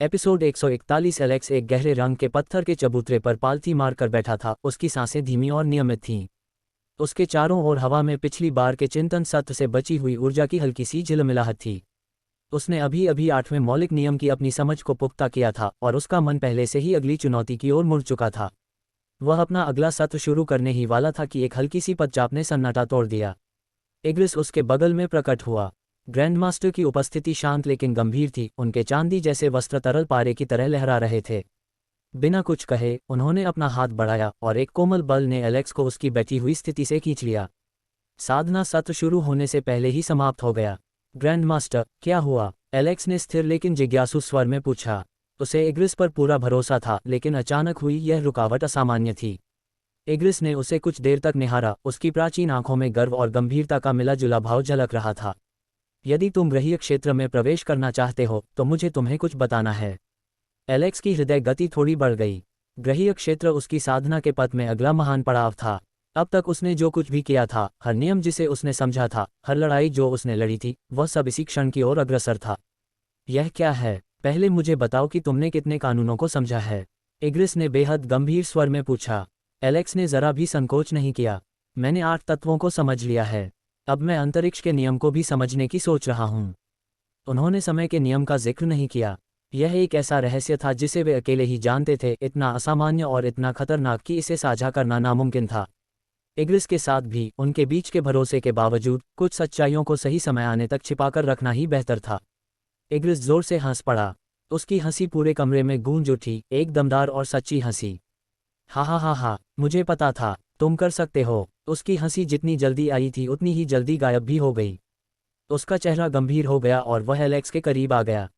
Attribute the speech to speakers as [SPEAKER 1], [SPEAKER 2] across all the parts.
[SPEAKER 1] Episode 141। Alex एक गहरे रंग के पत्थर के चबूतरे पर पालथी मारकर बैठा था। उसकी सांसें धीमी और नियमित थीं। उसके चारों ओर हवा में पिछली बार के चिंतन सत्र से बची हुई ऊर्जा की हल्की सी झिलमिलाहट थी। उसने अभी अभी 8वें मौलिक नियम की अपनी समझ को पुख्ता किया था और उसका मन पहले से ही अगली चुनौती की ओर मुड़ चुका था। वह अपना अगला सत्र शुरू करने ही वाला था कि एक हल्की सी पदचाप ने सन्नाटा तोड़ दिया। इग्रिस उसके बगल में प्रकट हुआ। ग्रैंडमास्टर की उपस्थिति शांत लेकिन गंभीर थी। उनके चांदी जैसे वस्त्र तरल पारे की तरह लहरा रहे थे। बिना कुछ कहे उन्होंने अपना हाथ बढ़ाया और एक कोमल बल ने एलेक्स को उसकी बैठी हुई स्थिति से खींच लिया। साधना सत्र शुरू होने से पहले ही समाप्त हो गया। ग्रैंडमास्टर, क्या हुआ? एलेक्स ने स्थिर लेकिन जिज्ञासु स्वर में पूछा। उसे इग्रिस पर पूरा भरोसा था, लेकिन अचानक हुई यह रुकावट असामान्य थी। इग्रिस ने उसे कुछ देर तक निहारा। उसकी प्राचीन आंखों में गर्व और गंभीरता का मिला जुला भाव झलक रहा था। यदि तुम ग्रहीय क्षेत्र में प्रवेश करना चाहते हो तो मुझे तुम्हें कुछ बताना है। एलेक्स की हृदय गति थोड़ी बढ़ गई। ग्रहीय क्षेत्र उसकी साधना के पथ में अगला महान पड़ाव था। अब तक उसने जो कुछ भी किया था, हर नियम जिसे उसने समझा था, हर लड़ाई जो उसने लड़ी थी, वह सब इसी क्षण की ओर अग्रसर था। यह क्या है? पहले मुझे बताओ कि तुमने कितने कानूनों को समझा है। इग्रिस ने बेहद गंभीर स्वर में पूछा। एलेक्स ने जरा भी संकोच नहीं किया। मैंने 8 तत्वों को समझ लिया है। अब मैं अंतरिक्ष के नियम को भी समझने की सोच रहा हूँ। उन्होंने समय के नियम का जिक्र नहीं किया। यह एक ऐसा रहस्य था जिसे वे अकेले ही जानते थे, इतना असामान्य और इतना खतरनाक कि इसे साझा करना नामुमकिन था। इग्रिस के साथ भी उनके बीच के भरोसे के बावजूद कुछ सच्चाइयों को सही समय आने तक छिपाकर रखना ही बेहतर था। इग्रिस जोर से हंस पड़ा। उसकी हंसी पूरे कमरे में गूंज उठी, एक दमदार और सच्ची हंसी। हा हा हा हा, मुझे पता था तुम कर सकते हो। उसकी हंसी जितनी जल्दी आई थी उतनी ही जल्दी गायब भी हो गई। उसका चेहरा गंभीर हो गया और वह एलेक्स के करीब आ गया।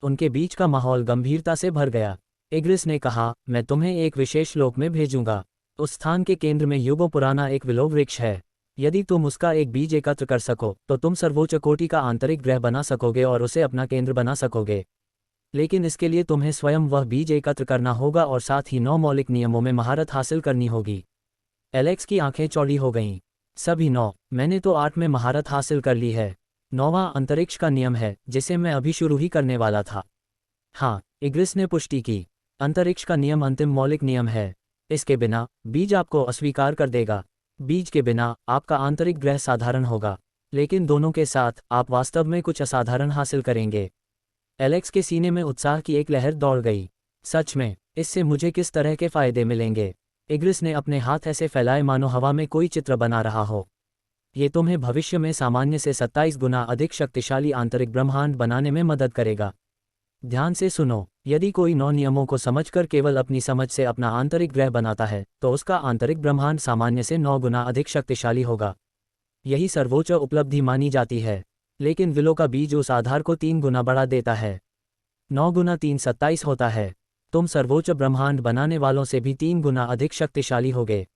[SPEAKER 1] उनके बीच का माहौल गंभीरता से भर गया। इग्रिस ने कहा, मैं तुम्हें एक विशेष लोक में भेजूंगा। उस स्थान के केंद्र में युगों पुराना एक विलो वृक्ष है। यदि तुम उसका एक बीज एकत्र कर सको तो तुम सर्वोच्च कोटि का आंतरिक ग्रह बना सकोगे और उसे अपना केंद्र बना सकोगे। लेकिन इसके लिए तुम्हें स्वयं वह बीज एकत्र करना होगा और साथ ही 9 मौलिक नियमों में महारत हासिल करनी होगी। एलेक्स की आंखें चौड़ी हो गईं। सभी 9? मैंने तो 8 में महारत हासिल कर ली है। 9वां अंतरिक्ष का नियम है, जिसे मैं अभी शुरू ही करने वाला था। हाँ, इग्रिस ने पुष्टि की। अंतरिक्ष का नियम अंतिम मौलिक नियम है। इसके बिना बीज आपको अस्वीकार कर देगा। बीज के बिना आपका आंतरिक ग्रह साधारण होगा, लेकिन दोनों के साथ आप वास्तव में कुछ असाधारण हासिल करेंगे। एलेक्स के सीने में उत्साह की एक लहर दौड़ गई। सच में? इससे मुझे किस तरह के फायदे मिलेंगे? इग्रिस ने अपने हाथ ऐसे फैलाए मानो हवा में कोई चित्र बना रहा हो। ये तुम्हें भविष्य में सामान्य से 27 गुना अधिक शक्तिशाली आंतरिक ब्रह्मांड बनाने में मदद करेगा। ध्यान से सुनो, यदि कोई 9 नियमों को समझकर केवल अपनी समझ से अपना आंतरिक ग्रह बनाता है तो उसका आंतरिक ब्रह्मांड सामान्य से 9 गुना अधिक शक्तिशाली होगा। यही सर्वोच्च उपलब्धि मानी जाती है। लेकिन विलो का बीज उस आधार को 3 गुना बढ़ा देता है। 9 गुना 3 27 होता है। तुम सर्वोच्च ब्रह्मांड बनाने वालों से भी 3 गुना अधिक शक्तिशाली होगे।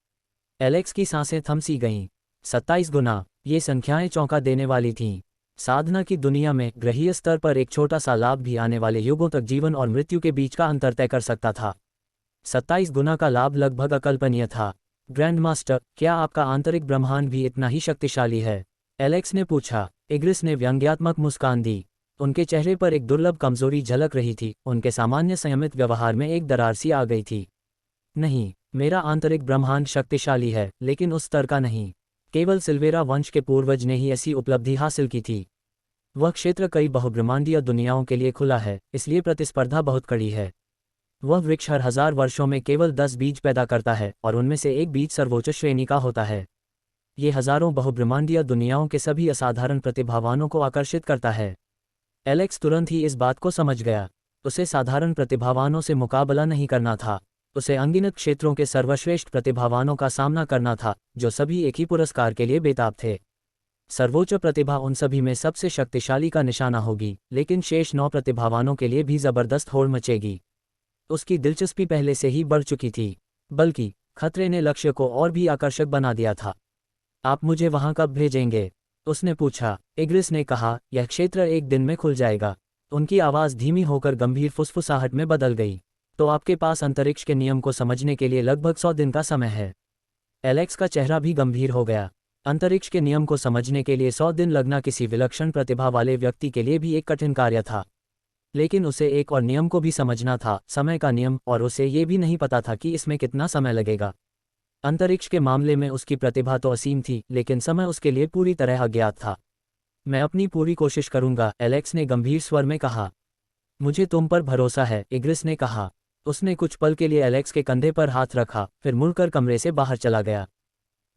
[SPEAKER 1] एलेक्स की सांसें थमसी गईं। 27 गुना, ये संख्याएं चौंका देने वाली थीं। साधना की दुनिया में ग्रहीय स्तर पर एक छोटा सा लाभ भी आने वाले युगों तक जीवन और मृत्यु के बीच का अंतर तय कर सकता था। 27 गुना का लाभ लगभग अकल्पनीय था। ग्रैंडमास्टर, क्या आपका आंतरिक ब्रह्मांड भी इतना ही शक्तिशाली है? एलेक्स ने पूछा। इग्रिस ने व्यंग्यात्मक मुस्कान दी। उनके चेहरे पर एक दुर्लभ कमजोरी झलक रही थी। उनके सामान्य संयमित व्यवहार में एक दरार सी आ गई थी। नहीं, मेरा आंतरिक ब्रह्मांड शक्तिशाली है, लेकिन उस स्तर का नहीं। केवल सिल्वेरा वंश के पूर्वज ने ही ऐसी उपलब्धि हासिल की थी। वह क्षेत्र कई बहुब्रह्मांडीय दुनियाओं के लिए खुला है, इसलिए प्रतिस्पर्धा बहुत कड़ी है। वह वृक्ष हर 1000 वर्षों में केवल 10 बीज पैदा करता है और उनमें से एक बीज सर्वोच्च श्रेणी का होता है। ये हजारों बहुब्रह्मांडीय दुनियाओं के सभी असाधारण प्रतिभावानों को आकर्षित करता है। एलेक्स तुरंत ही इस बात को समझ गया। उसे साधारण प्रतिभावानों से मुकाबला नहीं करना था। उसे अनगिनत क्षेत्रों के सर्वश्रेष्ठ प्रतिभावानों का सामना करना था, जो सभी एक ही पुरस्कार के लिए बेताब थे। सर्वोच्च प्रतिभा उन सभी में सबसे शक्तिशाली का निशाना होगी, लेकिन शेष 9 प्रतिभावानों के लिए भी जबरदस्त होड़ मचेगी। उसकी दिलचस्पी पहले से ही बढ़ चुकी थी, बल्कि खतरे ने लक्ष्य को और भी आकर्षक बना दिया था। आप मुझे वहां कब भेजेंगे? उसने पूछा। इग्रिस ने कहा, यह क्षेत्र एक दिन में खुल जाएगा। उनकी आवाज़ धीमी होकर गंभीर फुसफुसाहट में बदल गई। तो आपके पास अंतरिक्ष के नियम को समझने के लिए लगभग 100 दिन का समय है। एलेक्स का चेहरा भी गंभीर हो गया। अंतरिक्ष के नियम को समझने के लिए 100 दिन लगना किसी विलक्षण प्रतिभा वाले व्यक्ति के लिए भी एक कठिन कार्य था। लेकिन उसे एक और नियम को भी समझना था, समय का नियम, और उसे ये भी नहीं पता था कि इसमें कितना समय लगेगा। अंतरिक्ष के मामले में उसकी प्रतिभा तो असीम थी, लेकिन समय उसके लिए पूरी तरह अज्ञात था। मैं अपनी पूरी कोशिश करूंगा, एलेक्स ने गंभीर स्वर में कहा। मुझे तुम पर भरोसा है, इग्रिस ने कहा। उसने कुछ पल के लिए एलेक्स के कंधे पर हाथ रखा, फिर मुड़कर कमरे से बाहर चला गया।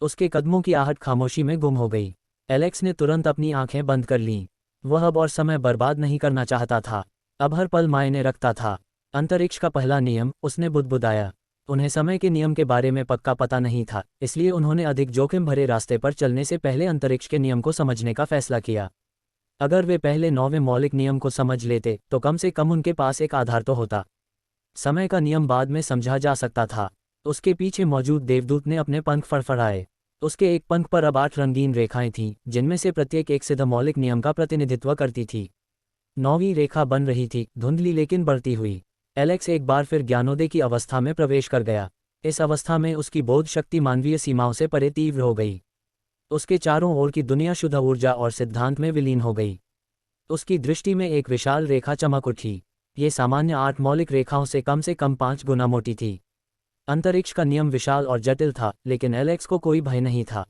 [SPEAKER 1] उसके कदमों की आहट खामोशी में गुम हो गई। एलेक्स ने तुरंत अपनी आंखें बंद कर लीं। वह अब और समय बर्बाद नहीं करना चाहता था। अब हर पल मायने रखता था। अंतरिक्ष का पहला नियम, उसने बुदबुदाया। उन्हें समय के नियम के बारे में पक्का पता नहीं था, इसलिए उन्होंने अधिक जोखिम भरे रास्ते पर चलने से पहले अंतरिक्ष के नियम को समझने का फैसला किया। अगर वे पहले 9वें मौलिक नियम को समझ लेते तो कम से कम उनके पास एक आधार तो होता। समय का नियम बाद में समझा जा सकता था। उसके पीछे मौजूद देवदूत ने अपने पंख फड़फड़ाए। उसके एक पंख पर अब 8 रंगीन रेखाएं थीं, जिनमें से प्रत्येक एक सिद्ध मौलिक नियम का प्रतिनिधित्व करती थी। 9वीं रेखा बन रही थी, धुंधली लेकिन बढ़ती हुई। एलेक्स एक बार फिर ज्ञानोदय की अवस्था में प्रवेश कर गया। इस अवस्था में उसकी बोध शक्ति मानवीय सीमाओं से परे तीव्र हो गई। उसके चारों ओर की दुनिया शुद्ध ऊर्जा और सिद्धांत में विलीन हो गई। उसकी दृष्टि में एक विशाल रेखा चमक उठी। ये सामान्य 8 मौलिक रेखाओं से कम 5 गुना मोटी थी। अंतरिक्ष का नियम विशाल और जटिल था, लेकिन एलेक्स को कोई भय नहीं था।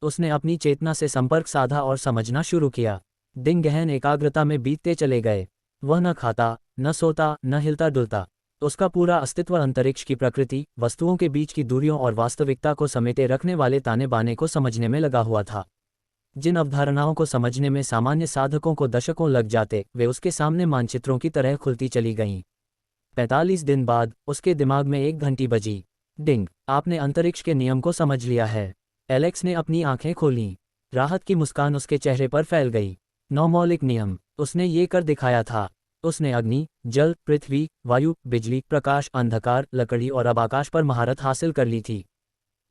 [SPEAKER 1] उसने अपनी चेतना से संपर्क साधा और समझना शुरू किया। दिन गहन एकाग्रता में बीतते चले गए। वह न खाता, न सोता, न हिलता डुलता। उसका पूरा अस्तित्व अंतरिक्ष की प्रकृति, वस्तुओं के बीच की दूरियों और वास्तविकता को समेटे रखने वाले ताने बाने को समझने में लगा हुआ था। जिन अवधारणाओं को समझने में सामान्य साधकों को दशकों लग जाते, वे उसके सामने मानचित्रों की तरह खुलती चली गईं। 45 दिन बाद उसके दिमाग में एक घंटी बजी। डिंग, आपने अंतरिक्ष के नियम को समझ लिया है। एलेक्स ने अपनी आंखें खोलीं। राहत की मुस्कान उसके चेहरे पर फैल गई। 9 मौलिक नियम, उसने ये कर दिखाया था। उसने अग्नि, जल, पृथ्वी, वायु, बिजली, प्रकाश, अंधकार, लकड़ी और अब आकाश पर महारत हासिल कर ली थी।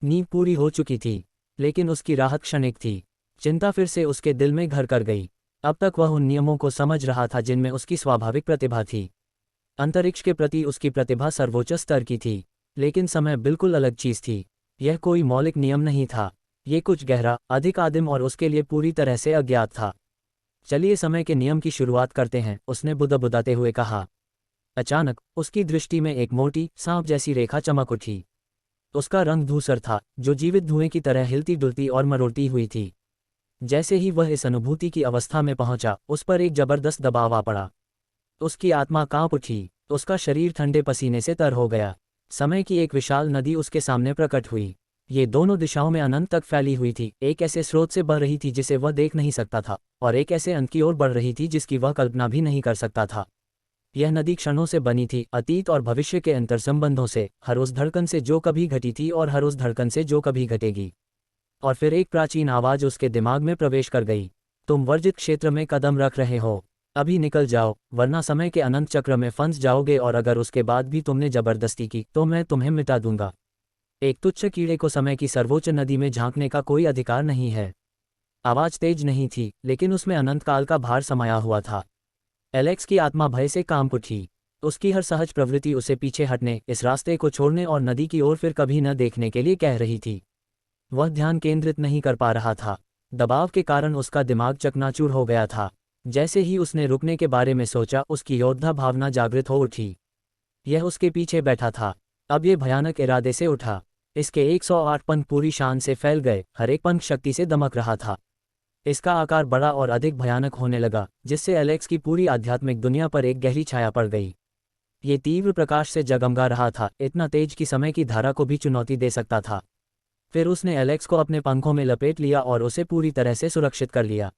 [SPEAKER 1] नींव पूरी हो चुकी थी, लेकिन उसकी राहत क्षणिक थी। चिंता फिर से उसके दिल में घर कर गई। अब तक वह उन नियमों को समझ रहा था जिनमें उसकी स्वाभाविक प्रतिभा थी। अंतरिक्ष के प्रति उसकी प्रतिभा सर्वोच्च स्तर की थी, लेकिन समय बिल्कुल अलग चीज थी। यह कोई मौलिक नियम नहीं था। ये कुछ गहरा, अधिक आदिम और उसके लिए पूरी तरह से अज्ञात था। चलिए समय के नियम की शुरुआत करते हैं, उसने बुदबुदाते हुए कहा। अचानक उसकी दृष्टि में एक मोटी, सांप जैसी रेखा चमक उठी। उसका रंग धूसर था, जो जीवित धुएं की तरह हिलती डुलती और मरोड़ती हुई थी। जैसे ही वह इस अनुभूति की अवस्था में पहुंचा, उस पर एक जबरदस्त दबाव आ पड़ा। उसकी आत्मा कांप उठी। उसका शरीर ठंडे पसीने से तर हो गया। समय की एक विशाल नदी उसके सामने प्रकट हुई। ये दोनों दिशाओं में अनंत तक फैली हुई थी, एक ऐसे स्रोत से बह रही थी जिसे वह देख नहीं सकता था, और एक ऐसे अंत की ओर बढ़ रही थी जिसकी वह कल्पना भी नहीं कर सकता था। यह नदी क्षणों से बनी थी, अतीत और भविष्य के अंतर्संबंधों से, हर उस धड़कन से जो कभी घटी थी और हर उस धड़कन से जो कभी घटेगी। और फिर एक प्राचीन आवाज उसके दिमाग में प्रवेश कर गई। तुम वर्जित क्षेत्र में कदम रख रहे हो। अभी निकल जाओ, वरना समय के अनंत चक्र में फंस जाओगे, और अगर उसके बाद भी तुमने जबरदस्ती की तो मैं तुम्हें मिटा दूंगा। एक तुच्छ कीड़े को समय की सर्वोच्च नदी में झांकने का कोई अधिकार नहीं है। आवाज तेज नहीं थी, लेकिन उसमें अनंत काल का भार समाया हुआ था। एलेक्स की आत्मा भय से कांप उठी। उसकी हर सहज प्रवृत्ति उसे पीछे हटने, इस रास्ते को छोड़ने और नदी की ओर फिर कभी न देखने के लिए कह रही थी। वह ध्यान केंद्रित नहीं कर पा रहा था। दबाव के कारण उसका दिमाग चकनाचूर हो गया था। जैसे ही उसने रुकने के बारे में सोचा, उसकी योद्धा भावना जागृत हो उठी। यह उसके पीछे बैठा था। अब ये भयानक इरादे से उठा। इसके 108 पंख पूरी शान से फैल गए, हर एक पंख शक्ति से दमक रहा था। इसका आकार बड़ा और अधिक भयानक होने लगा, जिससे एलेक्स की पूरी आध्यात्मिक दुनिया पर एक गहरी छाया पड़ गई। ये तीव्र प्रकाश से जगमगा रहा था, इतना तेज कि समय की धारा को भी चुनौती दे सकता था। फिर उसने एलेक्स को अपने पंखों में लपेट लिया और उसे पूरी तरह से सुरक्षित कर लिया।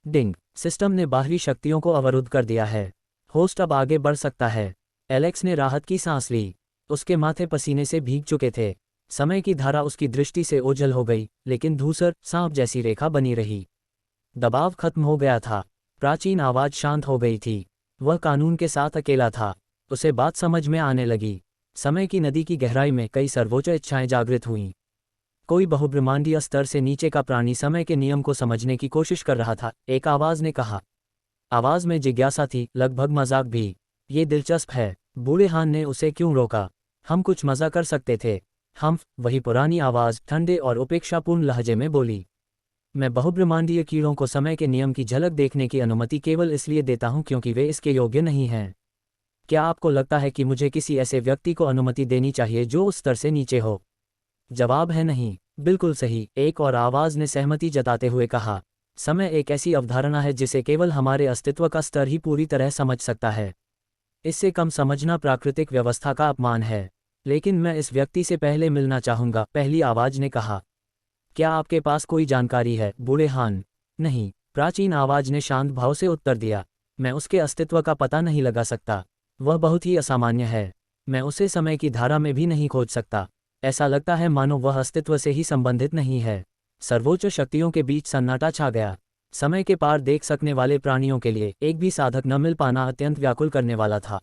[SPEAKER 1] डिंग, सिस्टम ने बाहरी शक्तियों को अवरुद्ध कर दिया है। होस्ट अब आगे बढ़ सकता है। एलेक्स ने राहत की सांस ली। उसके माथे पसीने से भीग चुके थे। समय की धारा उसकी दृष्टि से ओझल हो गई, लेकिन धूसर, सांप जैसी रेखा बनी रही। दबाव खत्म हो गया था। प्राचीन आवाज शांत हो गई थी। वह कानून के साथ अकेला था। उसे बात समझ में आने लगी। समय की नदी की गहराई में कई सर्वोच्च इच्छाएं जागृत हुईं। कोई बहुब्रह्मांडीय स्तर से नीचे का प्राणी समय के नियम को समझने की कोशिश कर रहा था, एक आवाज ने कहा। आवाज में जिज्ञासा थी, लगभग मजाक भी। ये दिलचस्प है। बूढ़े हान ने उसे क्यों रोका? हम कुछ मजा कर सकते थे। हम, वही पुरानी आवाज ठंडे और उपेक्षापूर्ण लहजे में बोली। मैं बहुब्रह्मांडीय कीड़ों को समय के नियम की झलक देखने की अनुमति केवल इसलिए देता हूं क्योंकि वे इसके योग्य नहीं हैं। क्या आपको लगता है कि मुझे किसी ऐसे व्यक्ति को अनुमति देनी चाहिए जो उस स्तर से नीचे हो? जवाब है नहीं। बिल्कुल सही, एक और आवाज़ ने सहमति जताते हुए कहा। समय एक ऐसी अवधारणा है जिसे केवल हमारे अस्तित्व का स्तर ही पूरी तरह समझ सकता है। इससे कम समझना प्राकृतिक व्यवस्था का अपमान है। लेकिन मैं इस व्यक्ति से पहले मिलना चाहूंगा, पहली आवाज़ ने कहा। क्या आपके पास कोई जानकारी है, बूढ़े हान? नहीं, प्राचीन आवाज़ ने शांत भाव से उत्तर दिया। मैं उसके अस्तित्व का पता नहीं लगा सकता। वह बहुत ही असामान्य है। मैं उसे समय की धारा में भी नहीं खोज सकता। ऐसा लगता है मानो वह अस्तित्व से ही संबंधित नहीं है। सर्वोच्च शक्तियों के बीच सन्नाटा छा गया। समय के पार देख सकने वाले प्राणियों के लिए एक भी साधक न मिल पाना अत्यंत व्याकुल करने वाला था।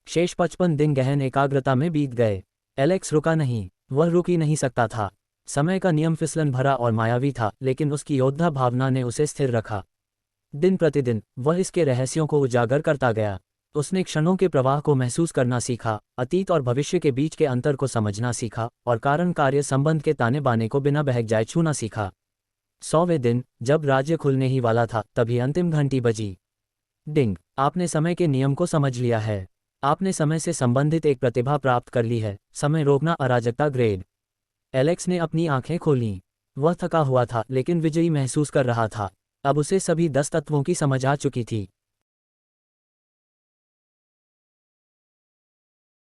[SPEAKER 1] शेष 55 दिन गहन एकाग्रता में बीत गए। एलेक्स रुका नहीं, वह रुक ही नहीं सकता था। समय का नियम फिसलन भरा और मायावी था, लेकिन उसकी योद्धा भावना ने उसे स्थिर रखा। दिन प्रतिदिन वह इसके रहस्यों को उजागर करता गया। उसने क्षणों के प्रवाह को महसूस करना सीखा, अतीत और भविष्य के बीच के अंतर को समझना सीखा और कारण कार्य संबंध के ताने बाने को बिना बहक जाए छूना सीखा। 100वें दिन, जब राज्य खुलने ही वाला था, तभी अंतिम घंटी बजी। डिंग! आपने समय के नियम को समझ लिया है। आपने समय से संबंधित एक प्रतिभा प्राप्त कर ली है, समय रोकना अराजकता ग्रेड। एलेक्स ने अपनी आंखें खोलीं। वह थका हुआ था लेकिन विजयी महसूस कर रहा था। अब उसे सभी 10 तत्वों की समझ आ चुकी थी।